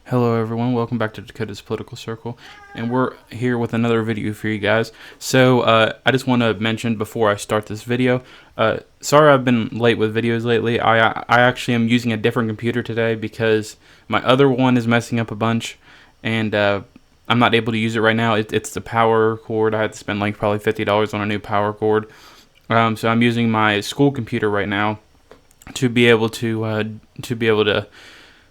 Hello everyone, welcome back to Dakota's Political Circle, and we're here with another video for you guys. So I just want to mention before I start this video, sorry I've been late with videos lately. I actually am using a different computer today because my other one is messing up a bunch, and I'm not able to use it right now. It's the power cord. I had to spend like probably $50 on a new power cord. So I'm using my school computer right now to be able to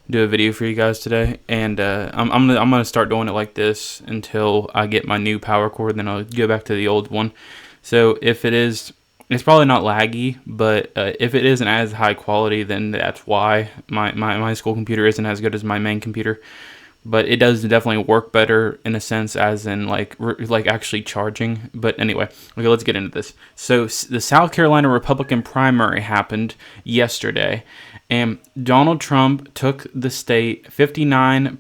do a video for you guys today, and I'm gonna start doing it like this until I get my new power cord. Then I'll go back to the old one. So if it is, it's probably not laggy, but if it isn't as high quality, then that's why my school computer isn't as good as my main computer. But it does definitely work better in a sense, as in like actually charging. But anyway, okay, let's get into this. So the South Carolina Republican primary happened yesterday, and Donald Trump took the state 59%,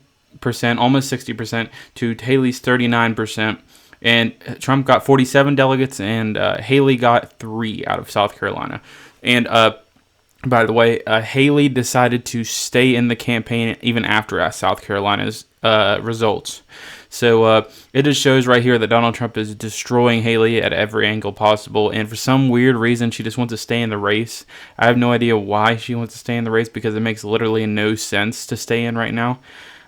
almost 60%, to Haley's 39%. And Trump got 47 delegates, and Haley got 3 out of South Carolina. And by the way, Haley decided to stay in the campaign even after South Carolina's results. So it just shows right here that Donald Trump is destroying Haley at every angle possible. And for some weird reason, she just wants to stay in the race. I have no idea why she wants to stay in the race, because it makes literally no sense to stay in right now.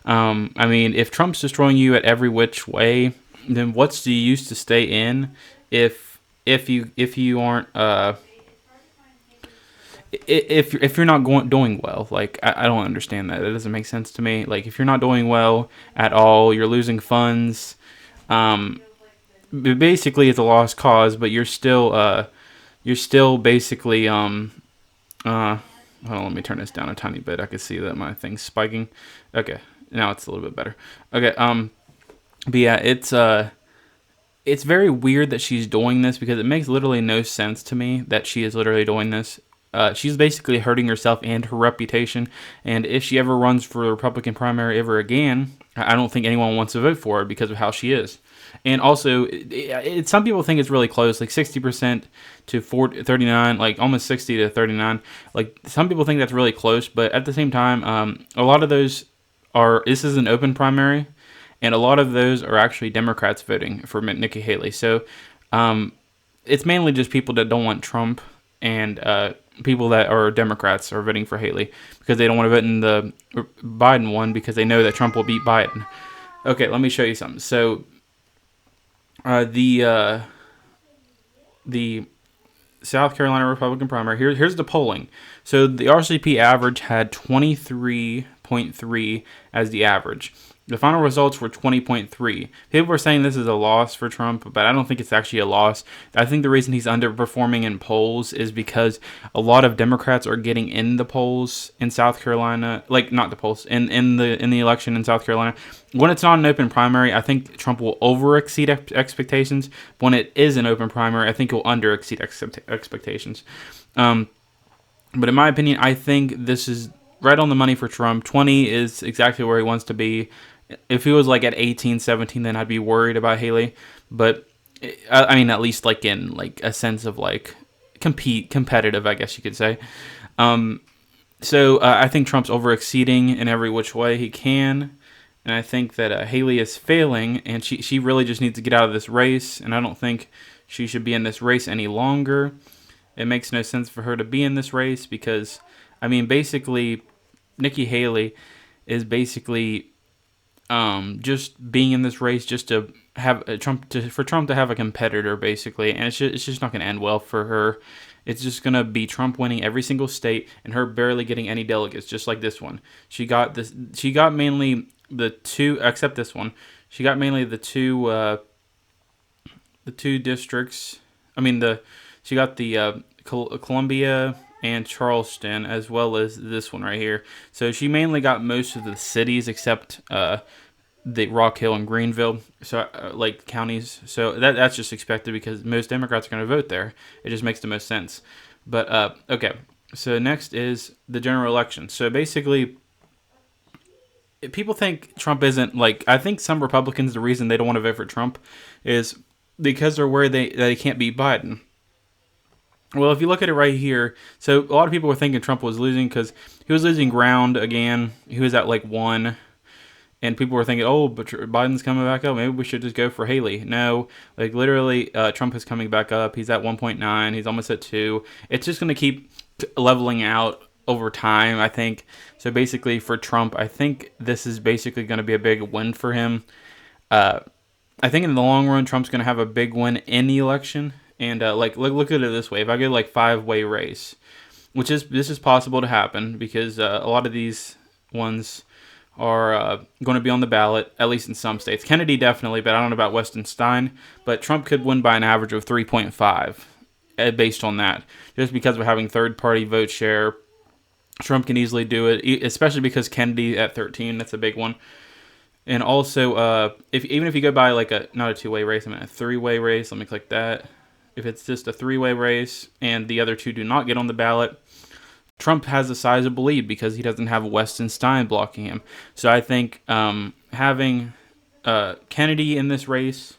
I mean, if Trump's destroying you at every which way, then what's the use to stay in if you aren't if you're not doing well? Like, I don't understand that. It doesn't make sense to me. Like, if you're not doing well at all, you're losing funds. Basically, it's a lost cause, but you're still basically hold on, let me turn this down a tiny bit. I can see that my thing's spiking. Okay, now it's a little bit better. Okay, but yeah, it's very weird that she's doing this, because it makes literally no sense to me that she is literally doing this. She's basically hurting herself and her reputation, and if she ever runs for the Republican primary ever again, I don't think anyone wants to vote for her because of how she is. And also, some people think it's really close, like 60% to 39, like almost 60 to 39. Like, some people think that's really close, but at the same time, a lot of those this is an open primary, and a lot of those are actually Democrats voting for Nikki Haley. So it's mainly just people that don't want Trump, and people that are Democrats are voting for Haley because they don't want to vote in the Biden one, because they know that Trump will beat Biden. Okay, let me show you something. So the South Carolina Republican primary, here's the polling. So the RCP average had 23.3 as the average. The final results were 20.3. People were saying this is a loss for Trump, but I don't think it's actually a loss. I think the reason he's underperforming in polls is because a lot of Democrats are getting in the polls in South Carolina, like not the polls, in the election in South Carolina. When it's not an open primary, I think Trump will over-exceed expectations. When it is an open primary, I think he'll under-exceed expectations. But in my opinion, I think this is right on the money for Trump. 20 is exactly where he wants to be. If he was like at 18, 17, then I'd be worried about Haley. But I mean, at least like in like a sense of like competitive, I guess you could say. So I think Trump's over-exceeding in every which way he can. And I think that Haley is failing, and she really just needs to get out of this race. And I don't think she should be in this race any longer. It makes no sense for her to be in this race because, I mean, basically, Nikki Haley is basically just being in this race just to have Trump to have a competitor, basically, and it's just not going to end well for her. It's just going to be Trump winning every single state and her barely getting any delegates, just like this one. She got mainly the two, except this one. She got mainly the two districts. I mean, she got the Columbia and Charleston, as well as this one right here. So she mainly got most of the cities except the Rock Hill and Greenville, so like counties. So that's just expected because most Democrats are going to vote there. It just makes the most sense. But okay, so next is the general election. So basically, people think Trump isn't, like, I think some Republicans, the reason they don't want to vote for Trump is because they're worried they can't beat Biden. Well, if you look at it right here, so a lot of people were thinking Trump was losing because he was losing ground again. He was at like 1. And people were thinking, oh, but Biden's coming back up. Maybe we should just go for Haley. No, like literally, Trump is coming back up. He's at 1.9. He's almost at 2. It's just going to keep leveling out over time, I think. So basically, for Trump, I think this is basically going to be a big win for him. I think in the long run, Trump's going to have a big win in the election. And like look at it this way: if I get like 5-way race, this is possible to happen because a lot of these ones are going to be on the ballot, at least in some states. Kennedy definitely, but I don't know about Weston Stein. But Trump could win by an average of 3.5 based on that. Just because we're having third-party vote share, Trump can easily do it, especially because Kennedy at 13, that's a big one. And also, even if you go by like not a 2-way race, I mean a 3-way race, let me click that. If it's just a 3-way race and the other 2 do not get on the ballot, Trump has a sizable lead because he doesn't have Weston Stein blocking him. So I think having Kennedy in this race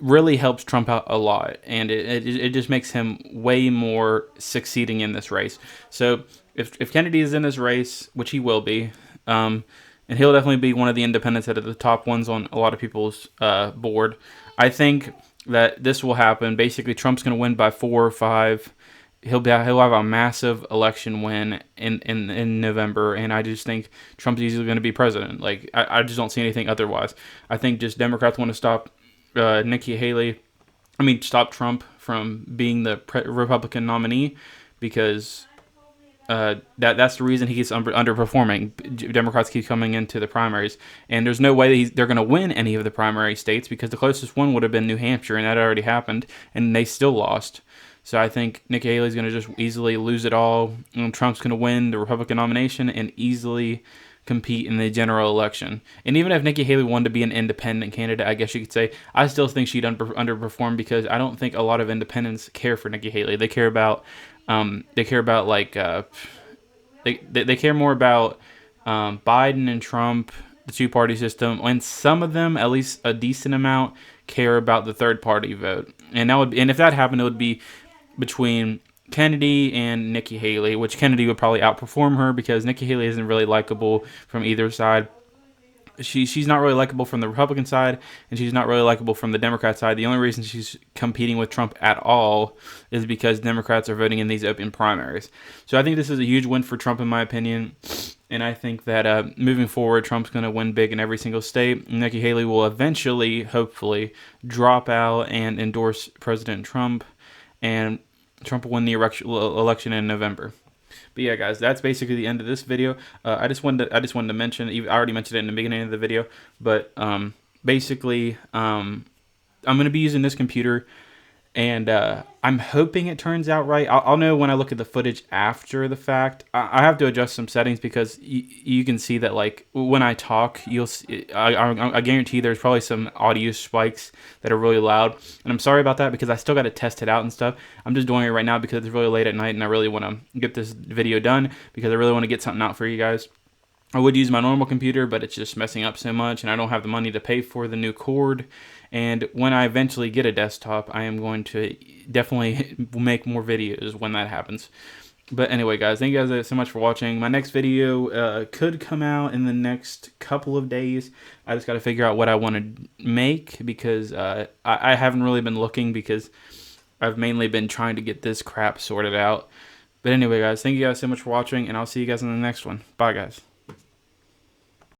really helps Trump out a lot, and it just makes him way more succeeding in this race. So if Kennedy is in this race, which he will be, and he'll definitely be one of the independents that are the top ones on a lot of people's board, I think that this will happen. Basically, Trump's going to win by 4 or 5. He'll have a massive election win in November, and I just think Trump's easily going to be president. Like I just don't see anything otherwise. I think just Democrats want to stop Nikki Haley. Stop Trump from being the Republican nominee because that's the reason he keeps underperforming. Democrats keep coming into the primaries, and there's no way that they're going to win any of the primary states because the closest one would have been New Hampshire, and that already happened, and they still lost. So I think Nikki Haley's going to just easily lose it all, and Trump's going to win the Republican nomination and easily compete in the general election. And even if Nikki Haley wanted to be an independent candidate, I guess you could say, I still think she'd underperform because I don't think a lot of independents care for Nikki Haley. They care about they care more about Biden and Trump, the two-party system, and some of them, at least a decent amount, care about the third-party vote. And if that happened, it would be between Kennedy and Nikki Haley, which Kennedy would probably outperform her because Nikki Haley isn't really likable from either side. She's not really likable from the Republican side, and she's not really likable from the Democrat side. The only reason she's competing with Trump at all is because Democrats are voting in these open primaries. So I think this is a huge win for Trump, in my opinion. And I think that moving forward, Trump's going to win big in every single state. Nikki Haley will eventually, hopefully, drop out and endorse President Trump, and Trump will win the election in November. But yeah, guys, that's basically the end of this video. I just wanted to mention. I already mentioned it in the beginning of the video, but basically, I'm going to be using this computer, and I'm hoping it turns out right. I'll know when I look at the footage after the fact. I have to adjust some settings because you can see that, like, when I talk, you'll see, I guarantee there's probably some audio spikes that are really loud. And I'm sorry about that because I still got to test it out and stuff. I'm just doing it right now because it's really late at night and I really want to get this video done because I really want to get something out for you guys. I would use my normal computer, but it's just messing up so much, and I don't have the money to pay for the new cord. And when I eventually get a desktop, I am going to definitely make more videos when that happens. But anyway, guys, thank you guys so much for watching. My next video could come out in the next couple of days. I just got to figure out what I want to make because I haven't really been looking because I've mainly been trying to get this crap sorted out. But anyway, guys, thank you guys so much for watching, and I'll see you guys in the next one. Bye, guys.